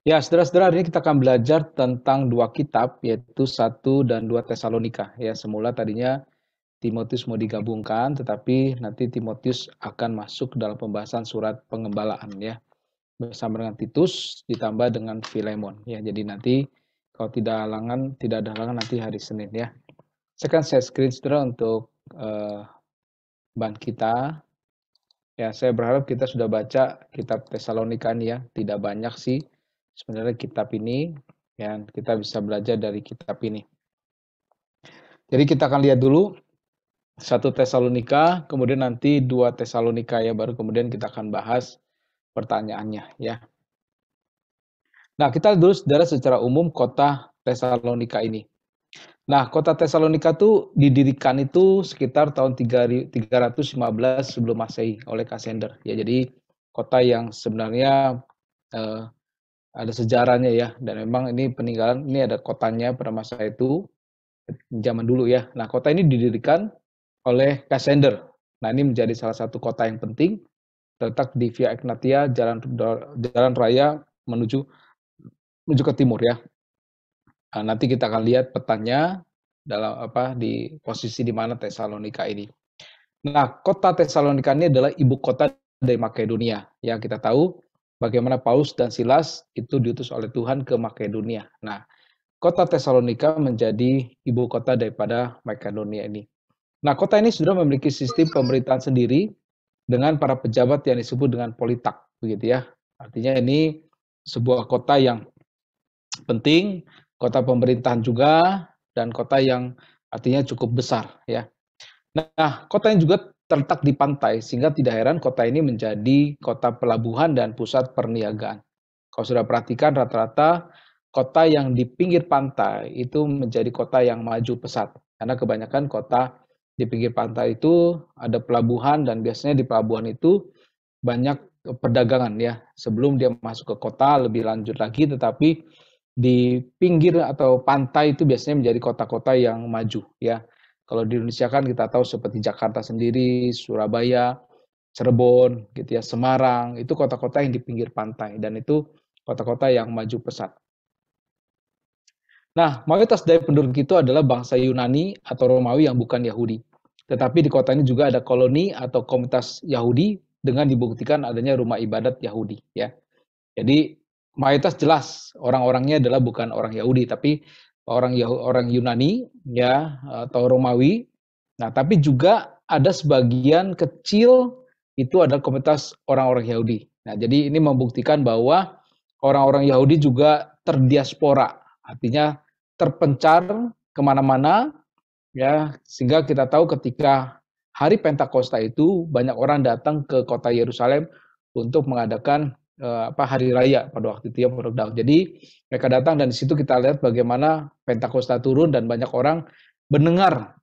Ya, saudara-saudara, hari ini kita akan belajar tentang dua kitab, yaitu 1 dan 2 Tesalonika. Ya, semula tadinya Timotius mau digabungkan, tetapi nanti Timotius akan masuk dalam pembahasan surat pengembalaan ya, bersama dengan Titus ditambah dengan Filemon ya. Jadi nanti kalau tidak ada halangan nanti hari Senin ya. Saya akan share screen saudara untuk bahan kita. Ya, saya berharap kita sudah baca kitab Tesalonika ini ya. Tidak banyak sih sebenarnya kitab ini, yang kita bisa belajar dari kitab ini. Jadi kita akan lihat dulu 1 Tesalonika, kemudian nanti 2 Tesalonika ya, baru kemudian kita akan bahas pertanyaannya ya. Nah, kita dulu saudara secara umum kota Tesalonika ini. Nah, kota Tesalonika itu didirikan itu sekitar tahun 315 sebelum Masehi oleh Kasender. Ya, jadi kota yang sebenarnya ada sejarahnya ya, dan memang ini peninggalan, ini ada kotanya pada masa itu, zaman dulu ya. Nah, kota ini didirikan oleh Kasender. Nah, ini menjadi salah satu kota yang penting, terletak di Via Egnatia, jalan raya menuju ke timur ya. Nah, nanti kita akan lihat petanya dalam di posisi di mana Tesalonika ini. Nah, kota Tesalonika ini adalah ibu kota dari Makedonia. Yang kita tahu bagaimana Paulus dan Silas itu diutus oleh Tuhan ke Makedonia. Nah, kota Tesalonika menjadi ibu kota daripada Makedonia ini. Nah, kota ini sudah memiliki sistem pemerintahan sendiri dengan para pejabat yang disebut dengan politak, begitu ya. Artinya ini sebuah kota yang penting, kota pemerintahan juga, dan kota yang artinya cukup besar ya. Nah, kota ini juga terletak di pantai, sehingga tidak heran kota ini menjadi kota pelabuhan dan pusat perniagaan. Kalau sudah perhatikan rata-rata kota yang di pinggir pantai itu menjadi kota yang maju pesat. Karena kebanyakan kota di pinggir pantai itu ada pelabuhan dan biasanya di pelabuhan itu banyak perdagangan ya. Sebelum dia masuk ke kota lebih lanjut lagi, tetapi di pinggir atau pantai itu biasanya menjadi kota-kota yang maju ya. Kalau di Indonesia kan kita tahu seperti Jakarta sendiri, Surabaya, Cirebon, gitu ya, Semarang, itu kota-kota yang di pinggir pantai dan itu kota-kota yang maju pesat. Nah, mayoritas dari penduduk itu adalah bangsa Yunani atau Romawi yang bukan Yahudi. Tetapi di kota ini juga ada koloni atau komunitas Yahudi dengan dibuktikan adanya rumah ibadat Yahudi ya. Jadi mayoritas jelas orang-orangnya adalah bukan orang Yahudi tapi orang Yunani ya atau Romawi. Nah, tapi juga ada sebagian kecil itu adalah komunitas orang-orang Yahudi. Nah, jadi ini membuktikan bahwa orang-orang Yahudi juga terdiaspora, artinya terpencar kemana-mana ya, sehingga kita tahu ketika hari Pentakosta itu banyak orang datang ke kota Yerusalem untuk mengadakan hari raya pada waktu itu ya, Jadi mereka datang dan di situ kita lihat bagaimana Pentakosta turun dan banyak orang mendengar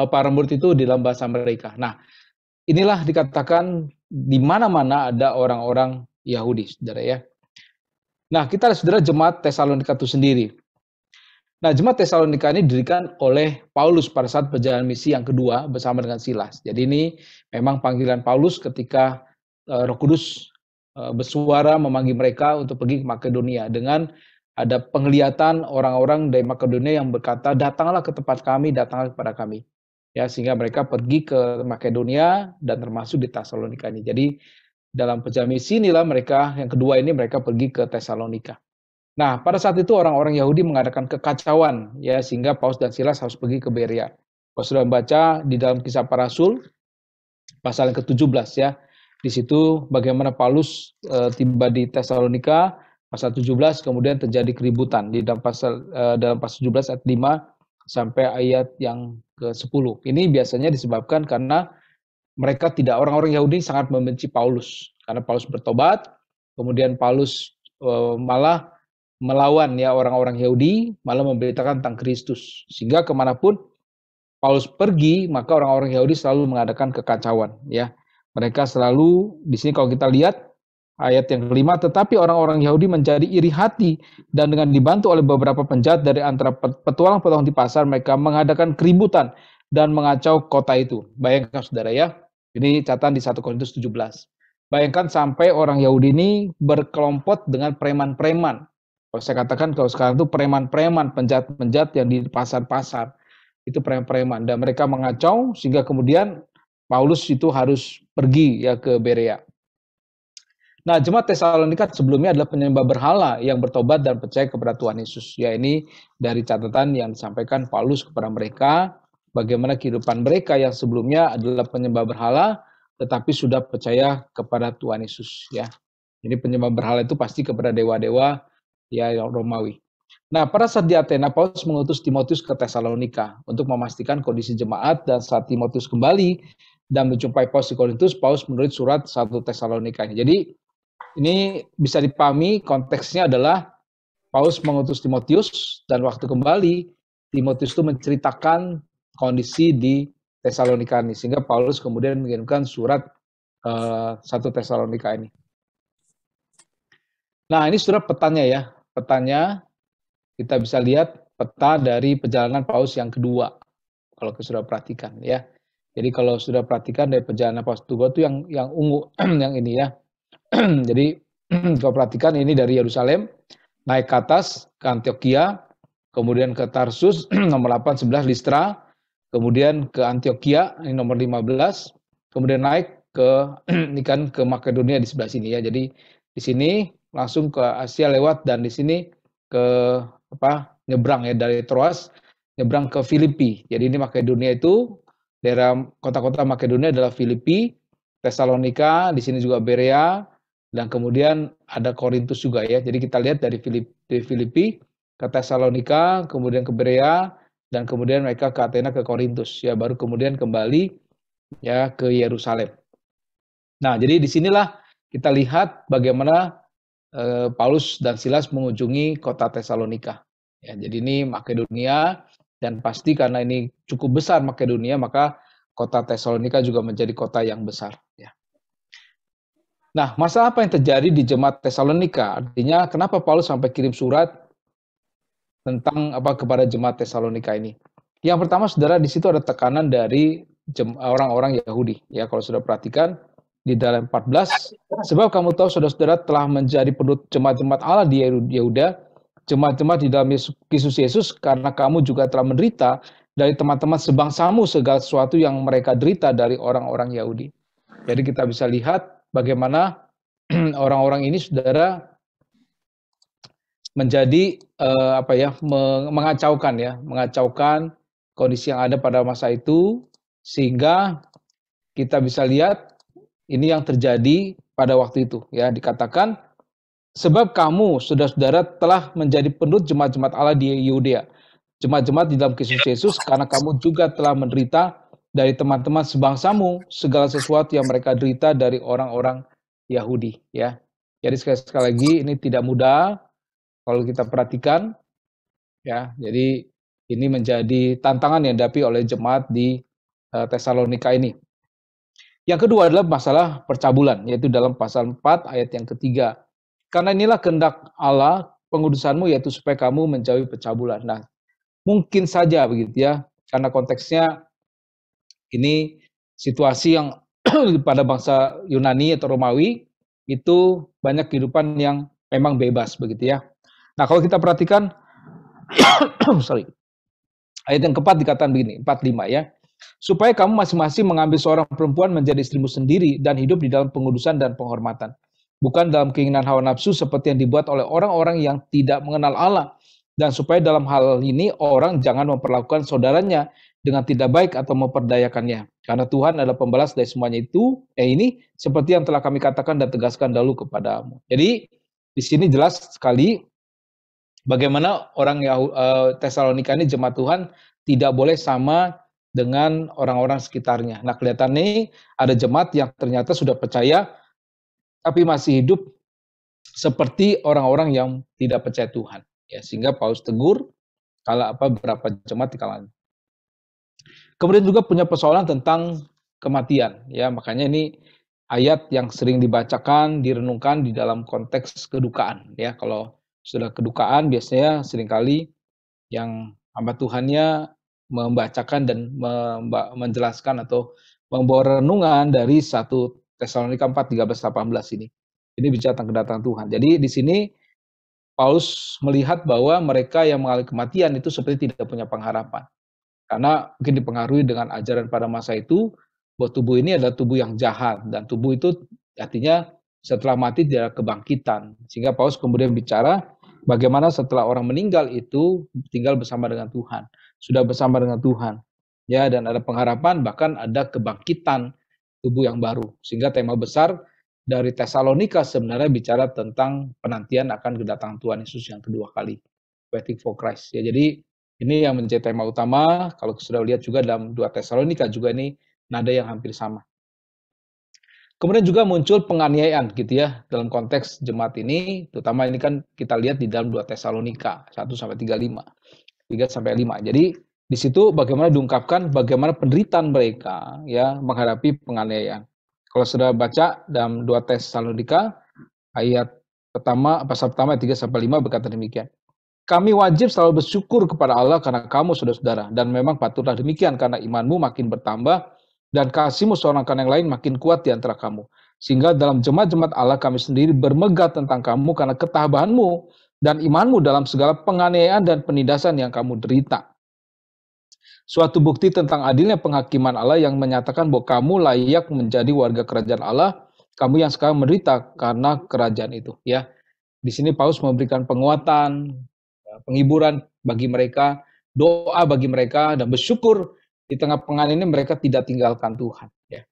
para murid itu di dalam bahasa mereka. Nah, inilah dikatakan di mana-mana ada orang-orang Yahudi, saudara ya. Nah, kita saudara jemaat Tesalonika itu sendiri. Nah, jemaat Tesalonika ini didirikan oleh Paulus pada saat perjalanan misi yang kedua bersama dengan Silas. Jadi ini memang panggilan Paulus ketika Roh Kudus bersuara memanggil mereka untuk pergi ke Makedonia dengan ada penglihatan orang-orang dari Makedonia yang berkata, datanglah ke tempat kami, datanglah kepada kami. Ya, sehingga mereka pergi ke Makedonia dan termasuk di Tesalonika ini. Jadi dalam perjalanan misi inilah mereka yang kedua ini mereka pergi ke Tesalonika. Nah, pada saat itu orang-orang Yahudi mengadakan kekacauan ya sehingga Paulus dan Silas harus pergi ke Berea. Kalau sudah membaca di dalam Kisah Para Rasul pasal yang ke-17 ya. Di situ bagaimana Paulus tiba di Tesalonika pasal 17 kemudian terjadi keributan di dalam pasal 17 ayat 5 sampai ayat yang ke-10. Ini biasanya disebabkan karena mereka orang-orang Yahudi sangat membenci Paulus karena Paulus bertobat, kemudian Paulus malah melawan ya orang-orang Yahudi, malah memberitakan tentang Kristus. Sehingga kemanapun Paulus pergi, maka orang-orang Yahudi selalu mengadakan kekacauan. Ya, mereka selalu di sini kalau kita lihat ayat yang kelima, tetapi orang-orang Yahudi menjadi iri hati dan dengan dibantu oleh beberapa penjahat dari antara petualang-petualang di pasar, mereka mengadakan keributan dan mengacau kota itu. Bayangkan saudara ya, ini catatan di 1 Korintus 17. Bayangkan sampai orang Yahudi ini berkelompok dengan preman-preman. Kalau saya katakan kalau sekarang itu preman-preman, penjahat-penjahat yang di pasar-pasar, itu preman-preman. Dan mereka mengacau sehingga kemudian Paulus itu harus pergi ya ke Berea. Nah, jemaat Tesalonika sebelumnya adalah penyembah berhala yang bertobat dan percaya kepada Tuhan Yesus. Ya, ini dari catatan yang disampaikan Paulus kepada mereka, bagaimana kehidupan mereka yang sebelumnya adalah penyembah berhala, tetapi sudah percaya kepada Tuhan Yesus. Ya, ini penyembah berhala itu pasti kepada dewa-dewa ya yang Romawi. Nah, pada saat di Athena, Paulus mengutus Timotius ke Tesalonika untuk memastikan kondisi jemaat, dan saat Timotius kembali dan menjumpai Paulus di Korintus, Paulus menulis surat 1 Tesalonika ini. Jadi, ini bisa dipahami konteksnya adalah Paulus mengutus Timotius dan waktu kembali Timotius itu menceritakan kondisi di Tesalonika ini sehingga Paulus kemudian mengirimkan surat 1 Tesalonika ini. Nah, ini surat petanya ya. Petanya kita bisa lihat peta dari perjalanan Paulus yang kedua. Kalau sudah perhatikan ya. Jadi kalau sudah perhatikan dari perjalanan Paulus kedua itu yang ungu yang ini ya. Jadi kalau perhatikan ini dari Yerusalem naik ke atas ke Antioquia, kemudian ke Tarsus nomor 8 11 Listra, kemudian ke Antioquia ini nomor 15, kemudian naik ke ini kan ke Makedonia di sebelah sini ya. Jadi di sini langsung ke Asia lewat dan di sini ke nyebrang ya dari Troas nyebrang ke Filipi. Jadi ini Makedonia itu daerah kota-kota Makedonia adalah Filipi, Tesalonika, di sini juga Berea, dan kemudian ada Korintus juga ya. Jadi kita lihat dari Filipi ke Tesalonika, kemudian ke Berea, dan kemudian mereka ke Athena ke Korintus ya, baru kemudian kembali ya ke Yerusalem. Nah, jadi disinilah kita lihat bagaimana Paulus dan Silas mengunjungi kota Tesalonika. Ya, jadi ini Makedonia dan pasti karena ini cukup besar Makedonia, maka kota Tesalonika juga menjadi kota yang besar. Ya. Nah, masalah apa yang terjadi di jemaat Tesalonika? Artinya kenapa Paulus sampai kirim surat tentang kepada jemaat Tesalonika ini? Yang pertama, saudara, di situ ada tekanan dari orang-orang Yahudi. Ya, kalau sudah perhatikan di dalam 14, sebab kamu tahu saudara-saudara telah menjadi penduduk jemaat-jemaat Allah di Yehuda, jemaat-jemaat di dalam Kristus Yesus, karena kamu juga telah menderita dari teman-teman sebangsamu segala sesuatu yang mereka derita dari orang-orang Yahudi. Jadi kita bisa lihat bagaimana orang-orang ini, saudara, menjadi mengacaukan kondisi yang ada pada masa itu, sehingga kita bisa lihat ini yang terjadi pada waktu itu ya, dikatakan sebab kamu saudara-saudara telah menjadi penduduk jemaat-jemaat Allah di Yudea, jemaat-jemaat di dalam Kristus Yesus, karena kamu juga telah menderita dari teman-teman sebangsamu segala sesuatu yang mereka derita dari orang-orang Yahudi ya. Jadi sekali lagi ini tidak mudah kalau kita perhatikan ya. Jadi ini menjadi tantangan yang dihadapi oleh jemaat di Tesalonika ini. Yang kedua adalah masalah percabulan, yaitu dalam pasal 4 ayat yang ketiga. Karena inilah kehendak Allah pengudusanmu, yaitu supaya kamu menjauhi percabulan. Nah, mungkin saja begitu ya, karena konteksnya ini situasi yang pada bangsa Yunani atau Romawi itu banyak kehidupan yang memang bebas begitu ya. Nah, kalau kita perhatikan ayat yang keempat dikatakan begini, 45 ya. Supaya kamu masing-masing mengambil seorang perempuan menjadi istrimu sendiri dan hidup di dalam pengudusan dan penghormatan. Bukan dalam keinginan hawa nafsu seperti yang dibuat oleh orang-orang yang tidak mengenal Allah. Dan supaya dalam hal ini orang jangan memperlakukan saudaranya dengan tidak baik atau memperdayakannya. Karena Tuhan adalah pembalas dari semuanya itu. Ini seperti yang telah kami katakan dan tegaskan dahulu kepadamu. Jadi di sini jelas sekali bagaimana orang Tesalonika ini jemaat Tuhan tidak boleh sama dengan orang-orang sekitarnya. Nah, kelihatannya ada jemaat yang ternyata sudah percaya tapi masih hidup seperti orang-orang yang tidak percaya Tuhan. Ya, sehingga Paulus tegur beberapa jemaat di kalangan. Kemudian juga punya persoalan tentang kematian. Ya, makanya ini ayat yang sering dibacakan, direnungkan di dalam konteks kedukaan. Ya, kalau sudah kedukaan biasanya seringkali yang hamba Tuhannya membacakan dan menjelaskan atau membawa renungan dari 1 Tesalonika 4, 13-18 ini. Ini bicara tentang kedatangan Tuhan. Jadi di sini Paulus melihat bahwa mereka yang mengalami kematian itu seperti tidak punya pengharapan. Karena mungkin dipengaruhi dengan ajaran pada masa itu, bahwa tubuh ini adalah tubuh yang jahat, dan tubuh itu artinya setelah mati tidak ada kebangkitan. Sehingga Paulus kemudian bicara bagaimana setelah orang meninggal itu tinggal bersama dengan Tuhan, sudah bersama dengan Tuhan. Ya, dan ada pengharapan, bahkan ada kebangkitan tubuh yang baru. Sehingga tema besar dari Tesalonika sebenarnya bicara tentang penantian akan kedatangan Tuhan Yesus yang kedua kali, waiting for Christ. Ya, jadi ini yang menjadi tema utama. Kalau sudah lihat juga dalam 2 Tesalonika juga ini nada yang hampir sama. Kemudian juga muncul penganiayaan gitu ya dalam konteks jemaat ini, terutama ini kan kita lihat di dalam 2 Tesalonika 1-35, 3-5. Jadi di situ bagaimana diungkapkan bagaimana penderitaan mereka ya menghadapi penganiayaan. Kalau sudah baca dalam 2 Tesalonika ayat pertama, pasal pertama 3-5 berkata demikian. Kami wajib selalu bersyukur kepada Allah karena kamu saudara-saudara, dan memang patutlah demikian karena imanmu makin bertambah dan kasihmu seorang akan yang lain makin kuat di antara kamu. Sehingga dalam jemaat-jemaat Allah kami sendiri bermegah tentang kamu karena ketabahanmu dan imanmu dalam segala penganiayaan dan penindasan yang kamu derita. Suatu bukti tentang adilnya penghakiman Allah yang menyatakan bahwa kamu layak menjadi warga kerajaan Allah, kamu yang sekarang menderita karena kerajaan itu. Ya, di sini Paulus memberikan penguatan, penghiburan bagi mereka, doa bagi mereka, dan bersyukur di tengah penganiayaan ini mereka tidak tinggalkan Tuhan. Ya.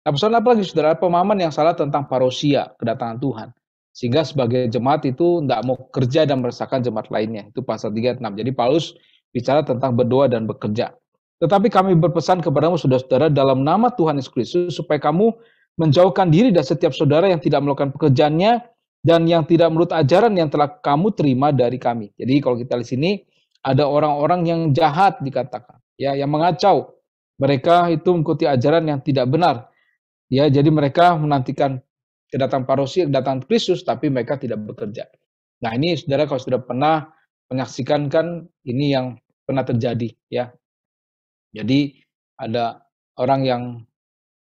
Nah, persoalan apa lagi saudara? Pemahaman yang salah tentang parousia, kedatangan Tuhan. Sehingga sebagai jemaat itu tidak mau kerja dan meresahkan jemaat lainnya. Itu pasal 3-6. Jadi Paulus bicara tentang berdoa dan bekerja. Tetapi kami berpesan kepadamu saudara-saudara dalam nama Tuhan Yesus Kristus supaya kamu menjauhkan diri dari setiap saudara yang tidak melakukan pekerjaannya dan yang tidak menurut ajaran yang telah kamu terima dari kami. Jadi kalau kita di sini ada orang-orang yang jahat dikatakan, ya, yang mengacau. Mereka itu mengikuti ajaran yang tidak benar. Ya, jadi mereka menantikan kedatangan parousia, kedatangan Kristus, tapi mereka tidak bekerja. Nah, ini saudara kalau sudah pernah menyaksikan kan ini yang pernah terjadi, ya. Jadi ada orang yang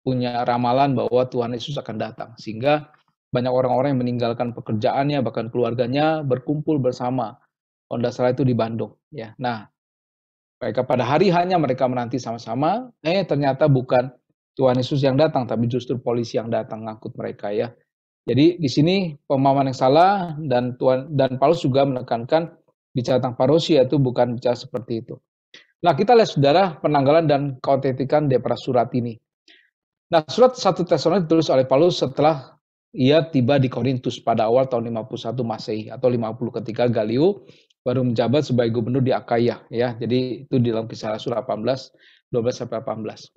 punya ramalan bahwa Tuhan Yesus akan datang, sehingga banyak orang-orang yang meninggalkan pekerjaannya, bahkan keluarganya berkumpul bersama. Kalau tidak salah itu di Bandung, ya. Nah, mereka pada hari hanya mereka menanti sama-sama, ternyata bukan Tuhan Yesus yang datang, tapi justru polisi yang datang ngangkut mereka, ya. Jadi di sini pemahaman yang salah, dan Paulus juga menekankan bicara tentang parousia itu bukan bicara seperti itu. Nah, kita lihat saudara penanggalan dan keautentikan daripada surat ini. Nah, surat 1 Tesalonika ditulis oleh Paulus setelah ia tiba di Korintus pada awal tahun 51 Masehi atau 50 ketika Galio baru menjabat sebagai gubernur di Akaya, ya. Jadi itu di dalam Kisah Rasul 18 12-18.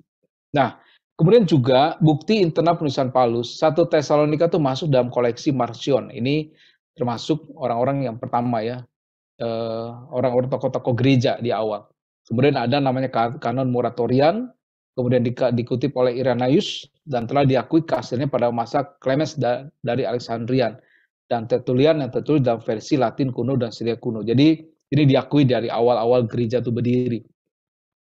Nah, kemudian juga bukti internal penulisan Paulus, 1 Tesalonika itu masuk dalam koleksi Marcion. Ini termasuk orang-orang yang pertama, ya, orang-orang tokoh-tokoh gereja di awal. Kemudian ada namanya kanon Muratorian, kemudian dikutip oleh Irenaeus dan telah diakui keasliannya pada masa Clemens dari Alexandrian, dan Tertullian yang tertulis dalam versi Latin kuno dan Syria kuno. Jadi ini diakui dari awal-awal gereja itu berdiri.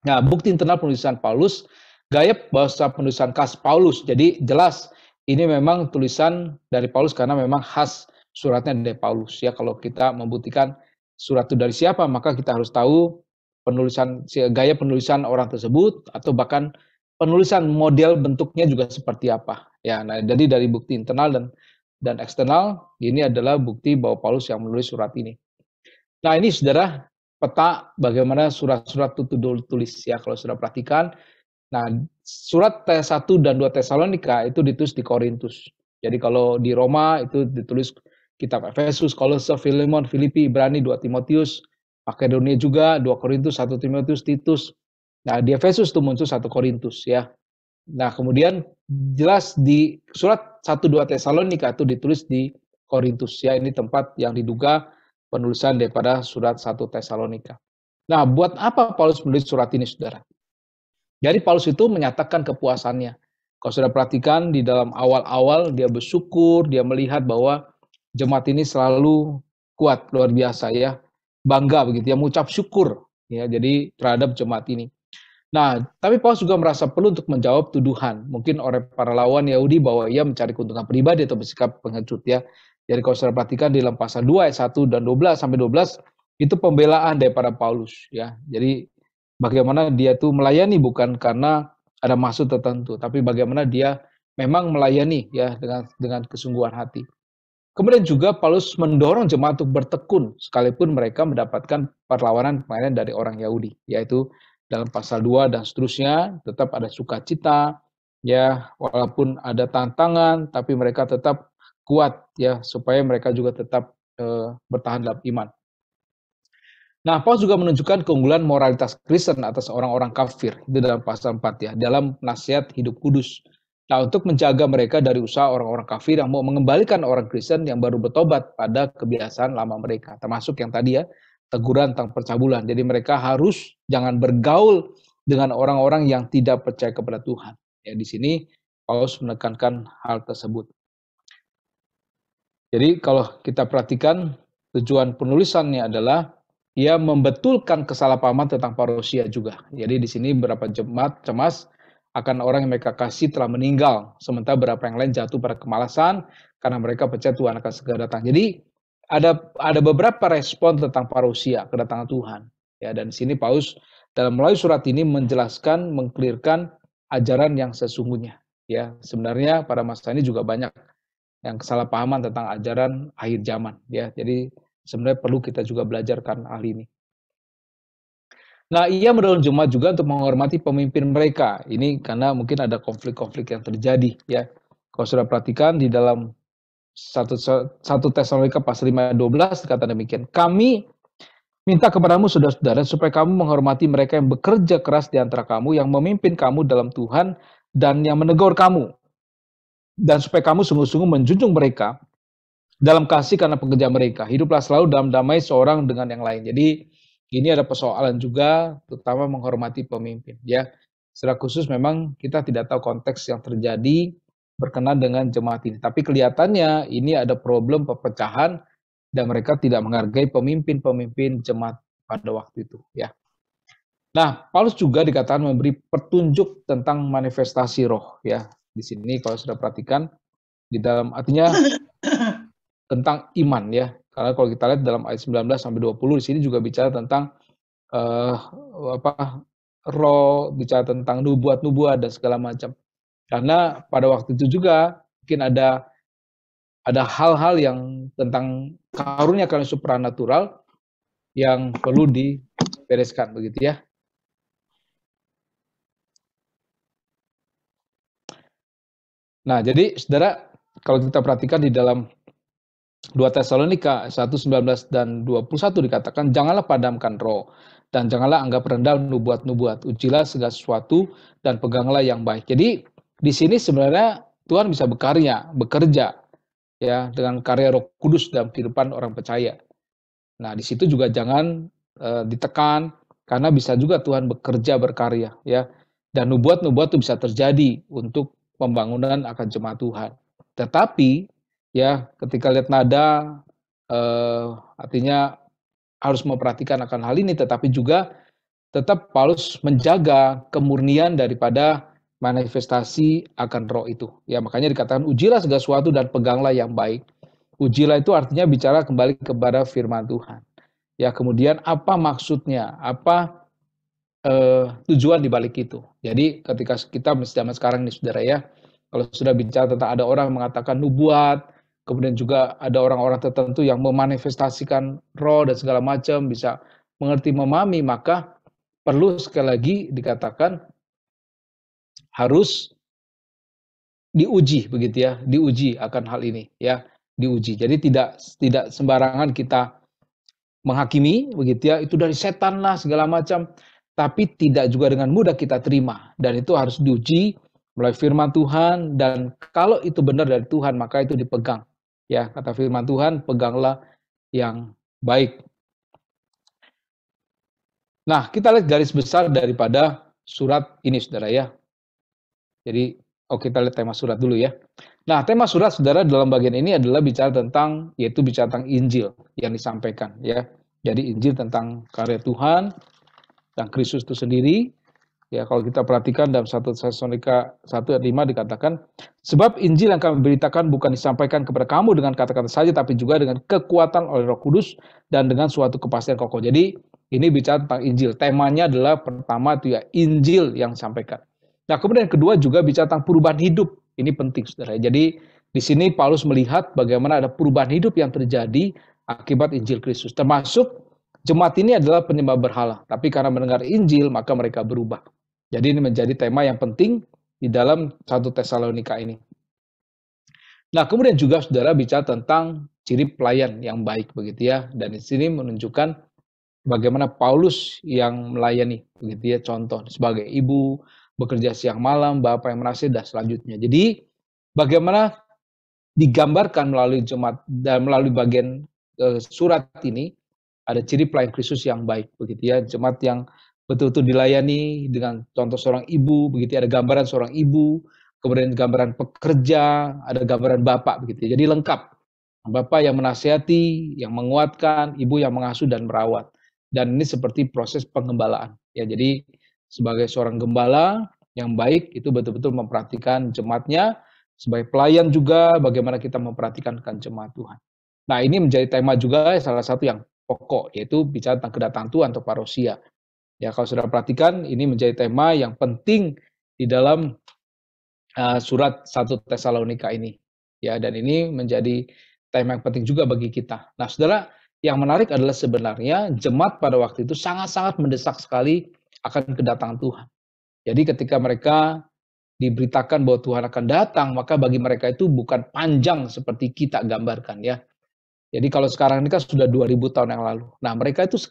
Nah, bukti internal penulisan Paulus, gaya bahasa penulisan khas Paulus. Jadi jelas ini memang tulisan dari Paulus karena memang khas suratnya dari Paulus. Ya, kalau kita membuktikan surat itu dari siapa, maka kita harus tahu gaya penulisan orang tersebut, atau bahkan penulisan model bentuknya juga seperti apa. Ya, nah, jadi dari bukti internal dan eksternal, ini adalah bukti bahwa Paulus yang menulis surat ini. Nah, ini saudara peta bagaimana surat-surat itu ditulis, ya, kalau sudah perhatikan. Nah, surat 1 dan 2 Tesalonika itu ditulis di Korintus. Jadi kalau di Roma itu ditulis kitab Efesus, Kolose, Filemon, Filipi, Ibrani, 2 Timotius, Makedonia juga, 2 Korintus, 1 Timotius, Titus. Nah, di Efesus itu muncul 1 Korintus, ya. Nah, kemudian jelas di surat 1-2 Tesalonika itu ditulis di Korintus, ya. Ini tempat yang diduga penulisan daripada surat 1 Tesalonika. Nah, buat apa Paulus menulis surat ini, saudara? Jadi Paulus itu menyatakan kepuasannya. Kalau sudah perhatikan di dalam awal-awal dia bersyukur, dia melihat bahwa jemaat ini selalu kuat, luar biasa, ya. Bangga begitu, ya, mengucap syukur, ya, jadi terhadap jemaat ini. Nah, tapi Paulus juga merasa perlu untuk menjawab tuduhan mungkin oleh para lawan Yahudi bahwa ia mencari keuntungan pribadi atau bersikap pengecut ya. Jadi kalau saudara perhatikan di dalam pasal 2 ayat 1 dan 12 sampai 12 itu pembelaan daripada Paulus ya. Jadi bagaimana dia tuh melayani bukan karena ada maksud tertentu, tapi bagaimana dia memang melayani ya dengan kesungguhan hati. Kemudian juga Paulus mendorong jemaat untuk bertekun sekalipun mereka mendapatkan perlawanan dari orang Yahudi, yaitu dalam pasal 2 dan seterusnya tetap ada sukacita ya, walaupun ada tantangan tapi mereka tetap kuat ya supaya mereka juga tetap bertahan dalam iman. Nah, Paulus juga menunjukkan keunggulan moralitas Kristen atas orang-orang kafir itu dalam pasal 4 ya, dalam nasihat hidup kudus. Nah, untuk menjaga mereka dari usaha orang-orang kafir yang mau mengembalikan orang Kristen yang baru bertobat pada kebiasaan lama mereka, termasuk yang tadi ya, teguran tentang percabulan. Jadi mereka harus jangan bergaul dengan orang-orang yang tidak percaya kepada Tuhan. Ya, di sini Paulus menekankan hal tersebut. Jadi kalau kita perhatikan tujuan penulisannya adalah ia membetulkan kesalahpahaman tentang parousia juga. Jadi di sini beberapa jemaat cemas akan orang yang mereka kasih telah meninggal, sementara beberapa yang lain jatuh pada kemalasan karena mereka percaya Tuhan akan segera datang. Jadi ada beberapa respon tentang parousia, kedatangan Tuhan. Ya, dan di sini Paulus dalam melalui surat ini menjelaskan, mengklirkan ajaran yang sesungguhnya. Ya, sebenarnya pada masa ini juga banyak yang kesalahpahaman tentang ajaran akhir zaman ya. Jadi sebenarnya perlu kita juga belajarkan hal ini. Nah, ia mendorong jemaat juga untuk menghormati pemimpin mereka. Ini karena mungkin ada konflik-konflik yang terjadi ya. Kalau sudah perhatikan di dalam 1 Tesalonika pasal 5 ayat 12 dikatakan demikian. Kami minta kepadamu saudara-saudara supaya kamu menghormati mereka yang bekerja keras di antara kamu, yang memimpin kamu dalam Tuhan dan yang menegur kamu. Dan supaya kamu sungguh-sungguh menjunjung mereka dalam kasih karena pekerjaan mereka. Hiduplah selalu dalam damai seorang dengan yang lain. Jadi ini ada persoalan juga, terutama menghormati pemimpin. Ya, secara khusus memang kita tidak tahu konteks yang terjadi berkenaan dengan jemaat ini. Tapi kelihatannya ini ada problem perpecahan dan mereka tidak menghargai pemimpin-pemimpin jemaat pada waktu itu. Ya. Nah, Paulus juga dikatakan memberi petunjuk tentang manifestasi roh. Ya, di sini kalau sudah perhatikan di dalam artinya tentang iman ya. Karena kalau kita lihat dalam ayat 19 sampai 20 di sini juga bicara tentang roh, bicara tentang nubuat-nubuat dan segala macam. Karena pada waktu itu juga mungkin ada hal-hal yang tentang karunia karena supranatural yang perlu dibereskan begitu ya. Nah, jadi saudara kalau kita perhatikan di dalam 2 Tesalonika 1:19 dan 21 dikatakan, janganlah padamkan roh, dan janganlah anggap rendah nubuat-nubuat. Ujilah segala sesuatu, dan peganglah yang baik. Jadi, di sini sebenarnya Tuhan bisa bekerja, ya, dengan karya Roh Kudus dalam kehidupan orang percaya. Nah, di situ juga jangan ditekan, karena bisa juga Tuhan bekerja berkarya, ya. Dan nubuat-nubuat itu bisa terjadi untuk pembangunan akan jemaat Tuhan. Tetapi ya ketika lihat nada artinya harus memperhatikan akan hal ini, tetapi juga tetap Paulus menjaga kemurnian daripada manifestasi akan roh itu. Ya makanya dikatakan ujilah segala sesuatu dan peganglah yang baik. Ujilah itu artinya bicara kembali kepada firman Tuhan. Ya kemudian apa maksudnya? Apa tujuan dibalik itu? Jadi ketika kita zaman sekarang ini saudara ya, kalau sudah bicara tentang ada orang mengatakan nubuat, kemudian juga ada orang-orang tertentu yang memanifestasikan roh dan segala macam, bisa mengerti memahami, maka perlu sekali lagi dikatakan harus diuji begitu ya, diuji akan hal ini ya, diuji. Jadi tidak sembarangan kita menghakimi begitu ya, itu dari setan lah segala macam, tapi tidak juga dengan mudah kita terima dan itu harus diuji melalui firman Tuhan dan kalau itu benar dari Tuhan maka itu dipegang. Ya, kata firman Tuhan, peganglah yang baik. Nah, kita lihat garis besar daripada surat ini saudara ya. Jadi, kita lihat tema surat dulu ya. Nah, tema surat saudara dalam bagian ini adalah bicara tentang, yaitu bicara tentang Injil yang disampaikan ya. Jadi Injil tentang karya Tuhan dan Kristus itu sendiri. Ya, kalau kita perhatikan dalam 1 Tesalonika 1 ayat 5 dikatakan, sebab Injil yang kami beritakan bukan disampaikan kepada kamu dengan kata-kata saja, tapi juga dengan kekuatan oleh Roh Kudus dan dengan suatu kepastian kokoh. Jadi ini bicara tentang Injil. Temanya adalah pertama itu ya Injil yang disampaikan. Nah, kemudian yang kedua juga bicara tentang perubahan hidup. Ini penting, saudara. Jadi di sini Paulus melihat bagaimana ada perubahan hidup yang terjadi akibat Injil Kristus. Termasuk jemaat ini adalah penyembah berhala, tapi karena mendengar Injil maka mereka berubah. Jadi ini menjadi tema yang penting di dalam 1 Tesalonika ini. Nah, kemudian juga saudara bicara tentang ciri pelayan yang baik begitu ya. Dan di sini menunjukkan bagaimana Paulus yang melayani begitu ya, contoh sebagai ibu, bekerja siang malam, bapak yang menasihati dan selanjutnya. Jadi bagaimana digambarkan melalui jemaat dan melalui bagian surat ini ada ciri pelayan Kristus yang baik begitu ya, jemaat yang betul-betul dilayani dengan contoh seorang ibu begitu ya, ada gambaran seorang ibu, kemudian gambaran pekerja, ada gambaran bapak begitu ya. Jadi lengkap. Bapak yang menasihati, yang menguatkan, ibu yang mengasuh dan merawat. Dan ini seperti proses pengembalaan ya. Jadi sebagai seorang gembala yang baik itu betul-betul memperhatikan jemaatnya, sebagai pelayan juga bagaimana kita memperhatikan jemaat Tuhan. Nah, ini menjadi tema juga salah satu yang pokok, yaitu bicara tentang kedatangan Tuhan atau parousia. Ya, kalau sudah perhatikan, ini menjadi tema yang penting di dalam surat 1 Tesalonika ini. Ya, dan ini menjadi tema yang penting juga bagi kita. Nah, saudara, yang menarik adalah sebenarnya jemaat pada waktu itu sangat-sangat mendesak sekali akan kedatangan Tuhan. Jadi ketika mereka diberitakan bahwa Tuhan akan datang, maka bagi mereka itu bukan panjang seperti kita gambarkan ya. Jadi kalau sekarang ini kan sudah 2000 tahun yang lalu. Nah, mereka itu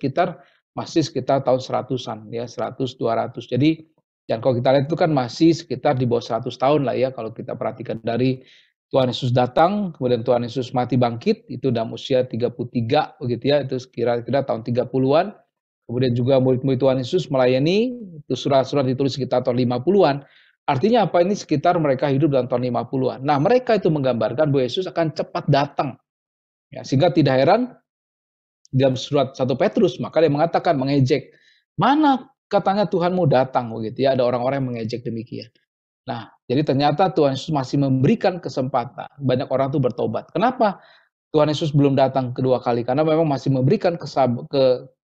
masih sekitar tahun 100-an ya, 100, 200. Jadi dan kalau kita lihat itu kan masih sekitar di bawah 100 tahun lah ya kalau kita perhatikan dari Tuhan Yesus datang, kemudian Tuhan Yesus mati bangkit, itu dalam usia 33 begitu ya, itu kira-kira tahun 30-an. Kemudian juga murid-murid Tuhan Yesus melayani, itu surat-surat ditulis sekitar tahun 50-an. Artinya apa, ini sekitar mereka hidup dalam tahun 50-an. Nah, mereka itu menggambarkan bahwa Yesus akan cepat datang. Ya, sehingga tidak heran dalam surat 1 Petrus, maka dia mengatakan, mengejek, mana katanya Tuhanmu datang, begitu ya, ada orang-orang yang mengejek demikian. Nah, jadi ternyata Tuhan Yesus masih memberikan kesempatan, banyak orang itu bertobat. Kenapa Tuhan Yesus belum datang kedua kali? Karena memang masih memberikan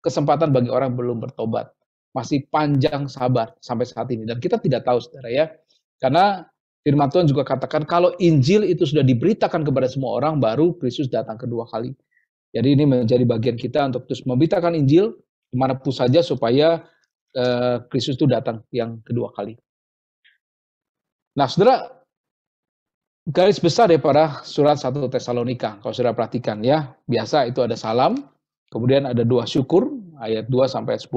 kesempatan bagi orang yang belum bertobat. Masih panjang sabar sampai saat ini. Dan kita tidak tahu, saudara ya, karena firman Tuhan juga katakan kalau Injil itu sudah diberitakan kepada semua orang, baru Kristus datang kedua kali. Jadi ini menjadi bagian kita untuk terus memberitakan Injil dimanapun saja supaya Kristus itu datang yang kedua kali. Nah, saudara, garis besar daripada surat 1 Tesalonika, kalau saudara perhatikan ya, biasa itu ada salam, kemudian ada doa syukur, ayat 2 sampai 10.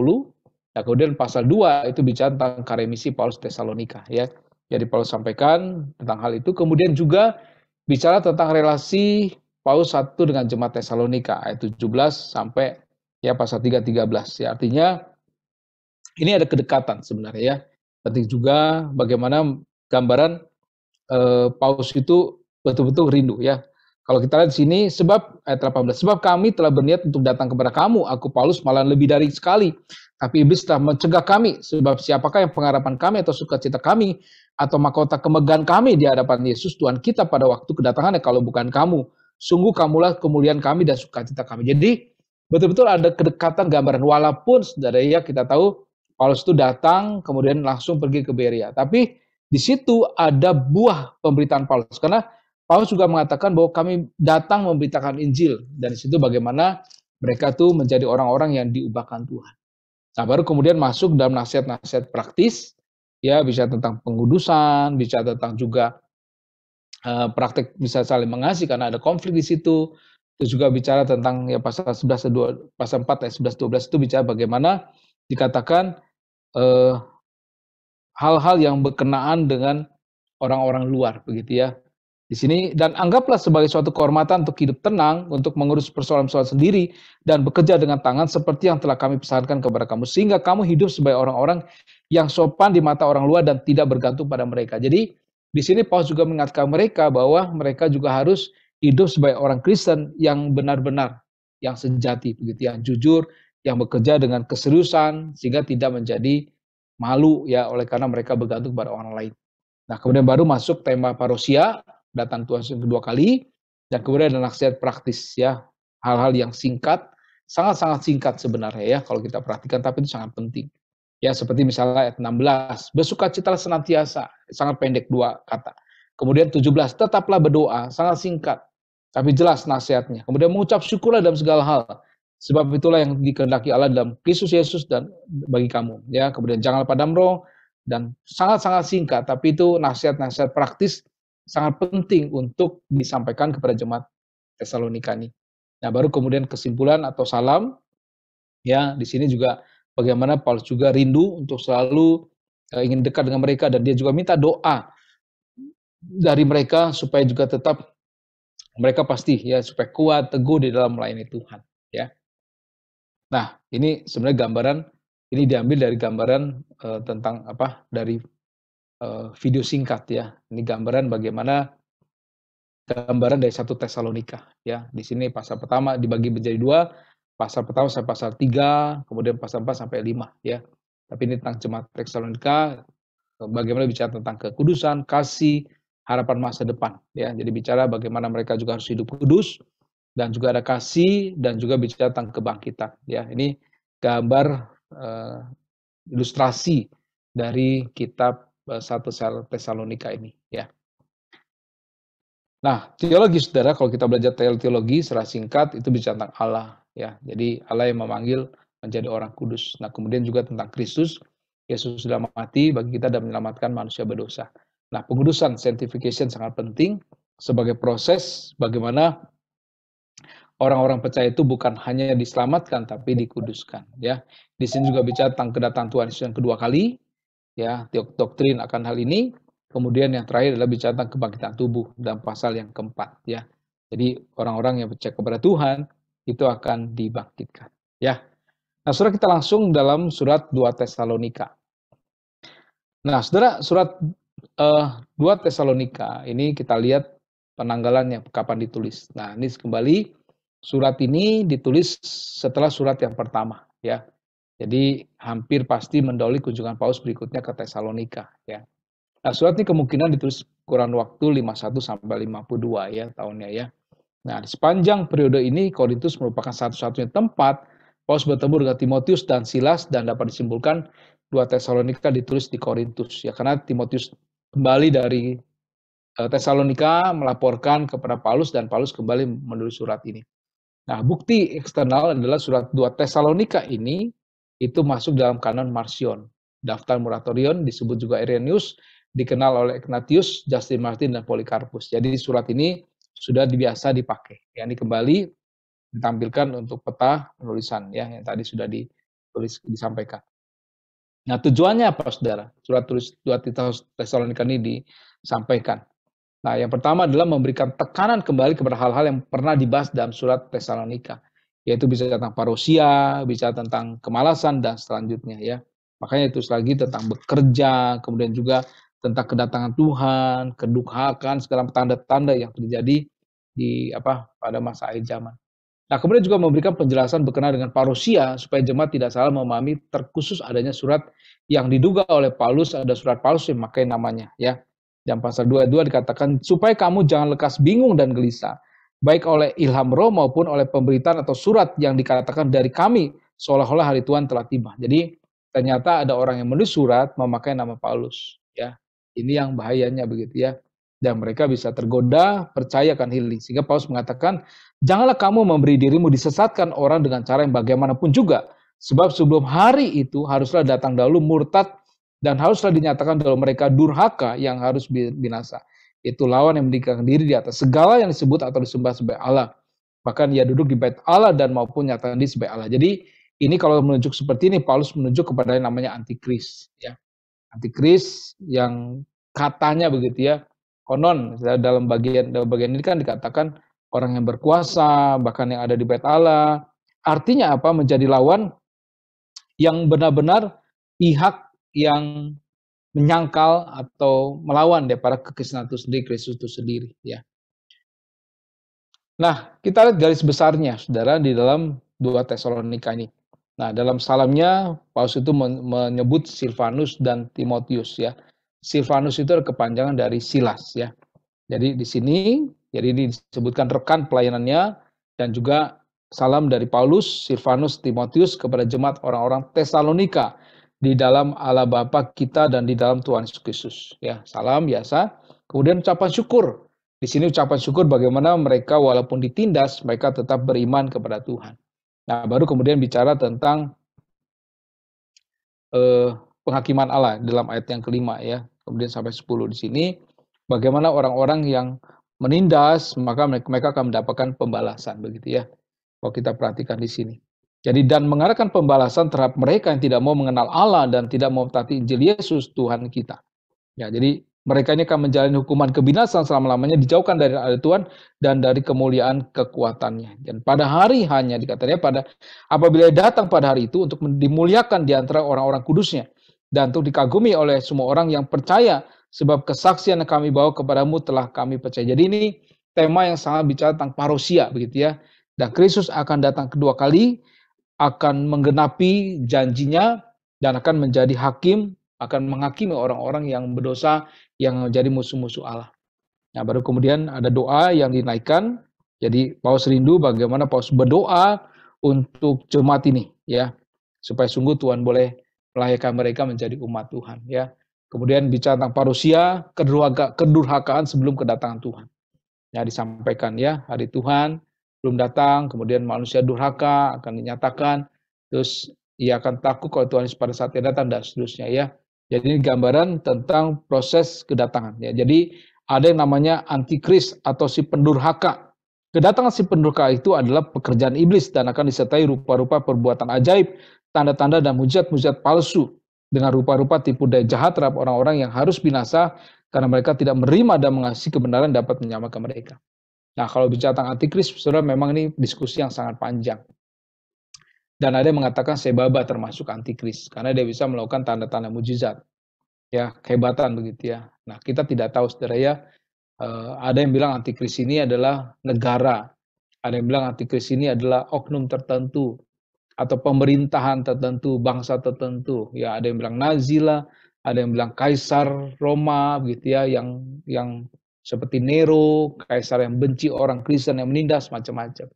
Nah, kemudian pasal 2 itu bicara tentang karya Paulus Tesalonika ya. Jadi Paulus sampaikan tentang hal itu, kemudian juga bicara tentang relasi Paulus satu dengan jemaat Tesalonika, ayat 17 sampai ya pasal 3:13 ya. Artinya ini ada kedekatan sebenarnya ya. Penting juga bagaimana gambaran Paulus itu betul-betul rindu ya. Kalau kita lihat di sini, sebab ayat 18, sebab kami telah berniat untuk datang kepada kamu, aku Paulus malah lebih dari sekali. Tapi iblis telah mencegah kami, sebab siapakah yang pengharapan kami atau sukacita kami, atau mahkota kemegahan kami di hadapan Yesus Tuhan kita pada waktu kedatangannya kalau bukan kamu. Sungguh kamulah kemuliaan kami dan sukacita kami. Jadi betul-betul ada kedekatan gambaran, walaupun saudara ya kita tahu Paulus itu datang kemudian langsung pergi ke Berea. Tapi di situ ada buah pemberitaan Paulus, karena Paulus juga mengatakan bahwa kami datang memberitakan Injil, dan di situ bagaimana mereka tuh menjadi orang-orang yang diubahkan Tuhan. Nah, baru kemudian masuk dalam nasihat-nasihat praktis, ya bisa tentang pengudusan, bisa tentang juga praktek bisa saling mengasihi karena ada konflik di situ. Terus juga bicara tentang ya pasal 11 pasal 4 ayat 11 12 itu bicara bagaimana dikatakan hal-hal yang berkenaan dengan orang-orang luar begitu ya. Di sini dan anggaplah sebagai suatu kehormatan untuk hidup tenang, untuk mengurus persoalan-persoalan sendiri dan bekerja dengan tangan seperti yang telah kami pesankan kepada kamu, sehingga kamu hidup sebagai orang-orang yang sopan di mata orang luar dan tidak bergantung pada mereka. Jadi di sini Paulus juga mengingatkan mereka bahwa mereka juga harus hidup sebagai orang Kristen yang benar-benar, yang sejati begitu, yang jujur, yang bekerja dengan keseriusan sehingga tidak menjadi malu ya oleh karena mereka bergantung pada orang lain. Nah, kemudian baru masuk tema parousia, datang Tuhan yang kedua kali, dan kemudian ada nasihat praktis ya, hal-hal yang singkat, sangat-sangat singkat sebenarnya ya kalau kita perhatikan, tapi itu sangat penting. Ya, seperti misalnya ayat 16, bersukacitalah senantiasa, sangat pendek dua kata. Kemudian 17, tetaplah berdoa, sangat singkat, tapi jelas nasihatnya. Kemudian mengucap syukurlah dalam segala hal, sebab itulah yang dikehendaki Allah dalam Kristus Yesus dan bagi kamu. Ya, kemudian janganlah padam roh, dan sangat-sangat singkat, tapi itu nasihat-nasihat praktis sangat penting untuk disampaikan kepada jemaat Tesalonika ini. Nah, baru kemudian kesimpulan atau salam, ya di sini juga bagaimana Paulus juga rindu untuk selalu ingin dekat dengan mereka, dan dia juga minta doa dari mereka supaya juga tetap mereka pasti ya supaya kuat teguh di dalam melayani Tuhan ya. Nah, ini sebenarnya gambaran, ini diambil dari gambaran tentang apa dari video singkat ya. Ini gambaran bagaimana gambaran dari 1 Tesalonika ya. Di sini pasal pertama dibagi menjadi 2, pasal pertama sampai pasal 3, kemudian pasal 4 sampai 5 ya. Tapi ini tentang jemaat Tesalonika, bagaimana bicara tentang kekudusan, kasih, harapan masa depan ya. Jadi bicara bagaimana mereka juga harus hidup kudus, dan juga ada kasih, dan juga bicara tentang kebangkitan ya. Ini gambar ilustrasi dari kitab 1 Tesalonika ini ya. Nah, teologi saudara, kalau kita belajar teologi secara singkat itu bicara tentang Allah ya. Jadi Allah yang memanggil menjadi orang kudus. Nah, kemudian juga tentang Kristus, Yesus sudah mati bagi kita dan menyelamatkan manusia berdosa. Nah, pengudusan, sanctification sangat penting sebagai proses bagaimana orang-orang percaya itu bukan hanya diselamatkan tapi dikuduskan ya. Di sini juga bicara tentang kedatangan Tuhan Yesus yang kedua kali ya, doktrin akan hal ini. Kemudian yang terakhir adalah bicara tentang kebangkitan tubuh dalam pasal yang keempat ya. Jadi orang-orang yang percaya kepada Tuhan itu akan dibangkitkan ya. Nah, saudara, kita langsung dalam surat 2 Tesalonika. Nah, saudara, surat 2 Tesalonika ini kita lihat penanggalannya kapan ditulis. Nah, ini kembali surat ini ditulis setelah surat yang pertama ya. Jadi hampir pasti mendahului kunjungan Paulus berikutnya ke Tesalonika ya. Nah, surat ini kemungkinan ditulis kurang waktu 51 sampai 52 ya tahunnya ya. Nah, di sepanjang periode ini Korintus merupakan satu-satunya tempat Paulus bertemu dengan Timotius dan Silas, dan dapat disimpulkan 2 Tesalonika ditulis di Korintus ya, karena Timotius kembali dari Tesalonika melaporkan kepada Paulus, dan Paulus kembali menulis surat ini. Nah, bukti eksternal adalah surat 2 Tesalonika ini itu masuk dalam kanon Marcion. Daftar Muratorion disebut juga Irenaeus, dikenal oleh Ignatius, Justin Martin, dan Polycarpus. Jadi surat ini sudah biasa dipakai. Yang ini kembali ditampilkan untuk peta penulisan ya yang tadi sudah ditulis disampaikan. Nah, tujuannya apa saudara? Surat tulis 2 Tesalonika ini disampaikan. Nah, yang pertama adalah memberikan tekanan kembali kepada hal-hal yang pernah dibahas dalam surat Tesalonika, yaitu bicara tentang parousia, bicara tentang kemalasan, dan selanjutnya ya. Makanya itu lagi tentang bekerja, kemudian juga tentang kedatangan Tuhan, kedurhakaan, segala tanda-tanda yang terjadi di pada masa akhir zaman. Nah, kemudian juga memberikan penjelasan berkenaan dengan parousia supaya jemaat tidak salah memahami terkhusus adanya surat yang diduga oleh Paulus, ada surat Paulus yang memakai namanya ya. Dan pasal 22 dikatakan supaya kamu jangan lekas bingung dan gelisah, baik oleh ilham roh maupun oleh pemberitaan atau surat yang dikatakan dari kami seolah-olah hari Tuhan telah tiba. Jadi ternyata ada orang yang menulis surat memakai nama Paulus ya. Ini yang bahayanya begitu ya. Dan mereka bisa tergoda percaya akan hal ini. Sehingga Paulus mengatakan, janganlah kamu memberi dirimu disesatkan orang dengan cara yang bagaimanapun juga. Sebab sebelum hari itu haruslah datang dahulu murtad, dan haruslah dinyatakan dalam mereka durhaka yang harus binasa. Itu lawan yang mendirikan diri di atas segala yang disebut atau disembah sebagai Allah. Bahkan ia duduk di bait Allah dan maupun nyatakan diri sebagai Allah. Jadi ini kalau menunjuk seperti ini, Paulus menunjuk kepada yang namanya antikris. Ya. Antikris yang katanya begitu ya, konon dalam bagian ini kan dikatakan orang yang berkuasa, bahkan yang ada di bait Allah. Artinya apa? Menjadi lawan yang benar-benar pihak yang menyangkal atau melawan daripada kekristenan itu sendiri, Kristus itu sendiri ya. Nah, kita lihat garis besarnya saudara di dalam 2 Tesalonika ini. Nah, dalam salamnya Paulus itu menyebut Silvanus dan Timotius ya. Silvanus itu adalah kepanjangan dari Silas ya. Jadi di sini ini disebutkan rekan pelayanannya dan juga salam dari Paulus, Silvanus, Timotius kepada jemaat orang-orang Tesalonika di dalam Allah Bapa kita dan di dalam Tuhan Yesus Kristus ya. Salam biasa. Kemudian ucapan syukur. Di sini ucapan syukur bagaimana mereka walaupun ditindas mereka tetap beriman kepada Tuhan. Nah, baru kemudian bicara tentang penghakiman Allah dalam ayat yang kelima ya. Kemudian sampai 10 di sini bagaimana orang-orang yang menindas maka mereka akan mendapatkan pembalasan begitu ya. Kalau kita perhatikan di sini. Jadi dan mengarahkan pembalasan terhadap mereka yang tidak mau mengenal Allah dan tidak mau mentaati Injil Yesus Tuhan kita. Ya, jadi mereka ini akan menjalani hukuman kebinasan selama-lamanya dijauhkan dari Allah Tuhan dan dari kemuliaan kekuatannya. Dan pada hari hanya dikatakannya apabila datang pada hari itu untuk dimuliakan di antara orang-orang kudusnya dan untuk dikagumi oleh semua orang yang percaya sebab kesaksian yang kami bawa kepadamu telah kami percaya. Jadi ini tema yang sangat bicara tentang parousia begitu ya. Dan Kristus akan datang kedua kali, akan menggenapi janjinya dan akan menjadi hakim, akan menghakimi orang-orang yang berdosa yang menjadi musuh-musuh Allah. Nah, baru kemudian ada doa yang dinaikkan. Jadi Paulus rindu bagaimana Paulus berdoa untuk jemaat ini ya, supaya sungguh Tuhan boleh melahirkan mereka menjadi umat Tuhan ya. Kemudian bicara tentang parousia, kedurhakaan sebelum kedatangan Tuhan. Ya disampaikan ya, hari Tuhan belum datang, kemudian manusia durhaka akan dinyatakan, terus ia akan takut kalau Tuhan pada saat dia datang dan seterusnya ya. Jadi ini gambaran tentang proses kedatangan ya. Jadi ada yang namanya antikris atau si pendurhaka. Kedatangan si pendurhaka itu adalah pekerjaan iblis dan akan disertai rupa-rupa perbuatan ajaib, tanda-tanda dan mujizat-mujizat palsu dengan rupa-rupa tipu daya jahat terhadap orang-orang yang harus binasa karena mereka tidak menerima dan mengasihi kebenaran dapat menyamakan mereka. Nah, kalau bicara tentang antikris, saudara, memang ini diskusi yang sangat panjang. Dan ada yang mengatakan Sebaba termasuk antikris karena dia bisa melakukan tanda-tanda mujizat. Ya, kehebatan begitu ya. Nah, kita tidak tahu saudara ya. Ada yang bilang antikris ini adalah negara. Ada yang bilang antikris ini adalah oknum tertentu atau pemerintahan tertentu, bangsa tertentu. Ya, ada yang bilang Nazi lah, ada yang bilang Kaisar Roma begitu ya, yang seperti Nero, kaisar yang benci orang Kristen yang menindas macam-macam.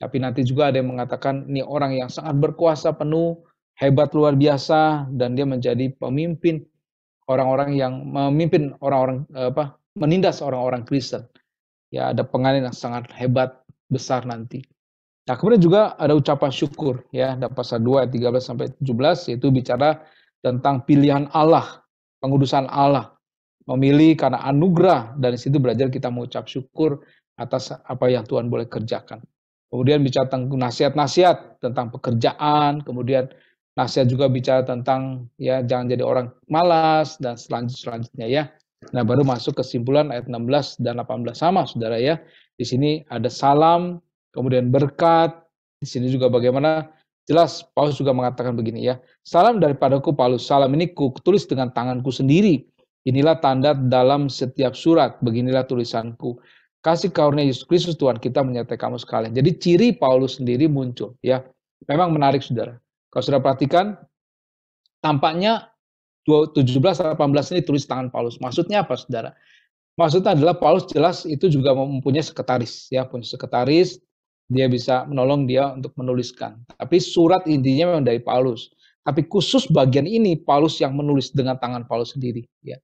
Tapi nanti juga ada yang mengatakan ini orang yang sangat berkuasa penuh, hebat luar biasa dan dia menjadi pemimpin orang-orang yang memimpin orang-orang menindas orang-orang Kristen. Ya, ada pengadilan yang sangat hebat besar nanti. Nah, kemudian juga ada ucapan syukur ya, dalam pasal 2 ayat 13 sampai 17 yaitu bicara tentang pilihan Allah, pengudusan Allah. Memilih karena anugerah dan di situ belajar kita mengucap syukur atas apa yang Tuhan boleh kerjakan. Kemudian bicara tentang nasihat-nasihat tentang pekerjaan, kemudian nasihat juga bicara tentang ya jangan jadi orang malas dan selanjutnya ya. Nah, baru masuk kesimpulan ayat 16 dan 18 sama Saudara ya. Di sini ada salam, kemudian berkat. Di sini juga bagaimana jelas Paulus juga mengatakan begini ya. Salam daripadaku Paulus, salam ini kutulis dengan tanganku sendiri. Inilah tanda dalam setiap surat, beginilah tulisanku. Kasih karunia Yesus Kristus Tuhan kita menyertai kamu sekalian. Jadi ciri Paulus sendiri muncul ya. Memang menarik Saudara. Kalau Saudara perhatikan tampaknya 17-18 ini tulis tangan Paulus. Maksudnya apa Saudara? Maksudnya adalah Paulus jelas itu juga mempunyai sekretaris ya, punya sekretaris, dia bisa menolong dia untuk menuliskan. Tapi surat intinya memang dari Paulus. Tapi khusus bagian ini Paulus yang menulis dengan tangan Paulus sendiri ya.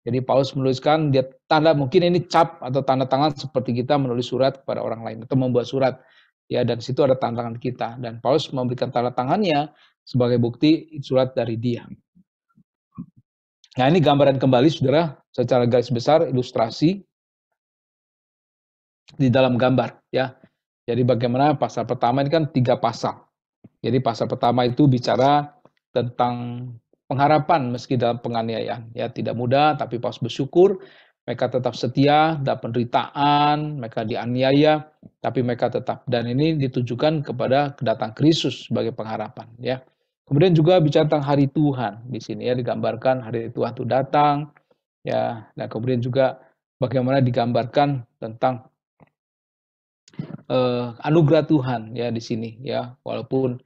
Jadi Paulus menuliskan dia tanda mungkin ini cap atau tanda tangan seperti kita menulis surat kepada orang lain atau membuat surat ya dan situ ada tanda tangan kita dan Paulus memberikan tanda tangannya sebagai bukti surat dari dia. Nah ini gambaran kembali saudara secara garis besar ilustrasi di dalam gambar ya. Jadi bagaimana pasal pertama ini kan 3 pasal. Jadi pasal pertama itu bicara tentang pengharapan meski dalam penganiayaan. Ya, tidak mudah, tapi Paulus bersyukur. Mereka tetap setia, dalam penderitaan, mereka dianiaya, tapi mereka tetap. Dan ini ditujukan kepada kedatangan Kristus sebagai pengharapan. Ya. Kemudian juga bicara tentang hari Tuhan. Di sini ya digambarkan hari Tuhan itu datang. Ya, dan kemudian juga bagaimana digambarkan tentang anugerah Tuhan ya di sini ya. Walaupun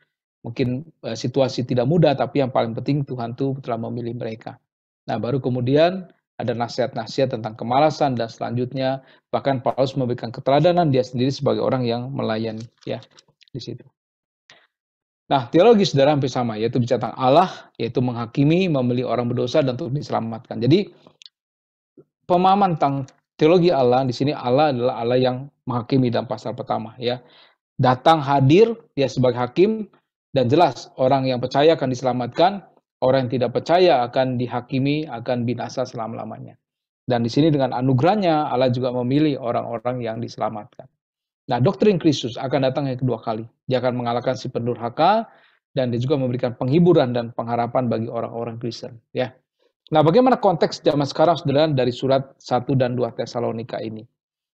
mungkin situasi tidak mudah, tapi yang paling penting Tuhan tuh telah memilih mereka. Nah, baru kemudian ada nasihat-nasihat tentang kemalasan dan selanjutnya bahkan Paulus memberikan keteladanan dia sendiri sebagai orang yang melayani, ya, di situ. Nah, teologi saudara hampir sama, yaitu bicara tentang Allah, yaitu menghakimi, memilih orang berdosa dan untuk diselamatkan. Jadi pemahaman tentang teologi Allah di sini Allah adalah Allah yang menghakimi dalam pasal pertama, ya. Datang hadir dia sebagai hakim dan jelas orang yang percaya akan diselamatkan, orang yang tidak percaya akan dihakimi, akan binasa selama-lamanya. Dan di sini dengan anugerahnya Allah juga memilih orang-orang yang diselamatkan. Nah, doktrin Kristus akan datang yang kedua kali. Dia akan mengalahkan si pendurhaka dan dia juga memberikan penghiburan dan pengharapan bagi orang-orang Kristen, ya. Nah, bagaimana konteks zaman sekarang Saudara dari surat 1 dan 2 Tesalonika ini?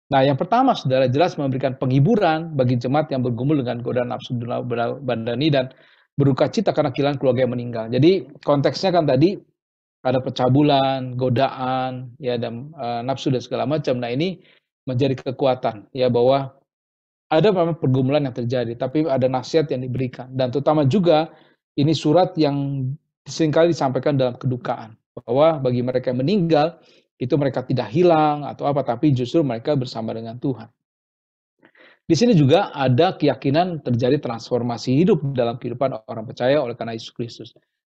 Nah, yang pertama Saudara jelas memberikan penghiburan bagi jemaat yang bergumul dengan godaan nafsu badani dan berduka cita karena kehilangan keluarga yang meninggal. Jadi konteksnya kan tadi ada pencabulan, godaan, ya dan nafsu dan segala macam. Nah, ini menjadi kekuatan ya bahwa ada memang pergumulan yang terjadi, tapi ada nasihat yang diberikan. Dan terutama juga ini surat yang seringkali disampaikan dalam kedukaan. Bahwa bagi mereka yang meninggal, itu mereka tidak hilang atau apa, tapi justru mereka bersama dengan Tuhan. Di sini juga ada keyakinan terjadi transformasi hidup dalam kehidupan orang percaya oleh karena Yesus Kristus.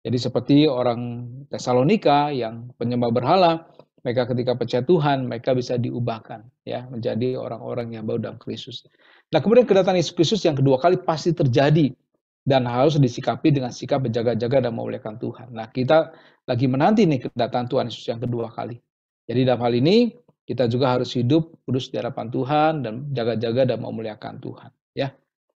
Jadi seperti orang Tesalonika yang penyembah berhala, mereka ketika percaya Tuhan, mereka bisa diubahkan ya menjadi orang-orang yang baru dalam Kristus. Nah, kemudian kedatangan Yesus Kristus yang kedua kali pasti terjadi dan harus disikapi dengan sikap berjaga-jaga dan memuliakan Tuhan. Nah, kita lagi menanti nih kedatangan Tuhan Yesus yang kedua kali. Jadi dalam hal ini kita juga harus hidup kudus di hadapan Tuhan dan jaga-jaga dan memuliakan Tuhan, ya.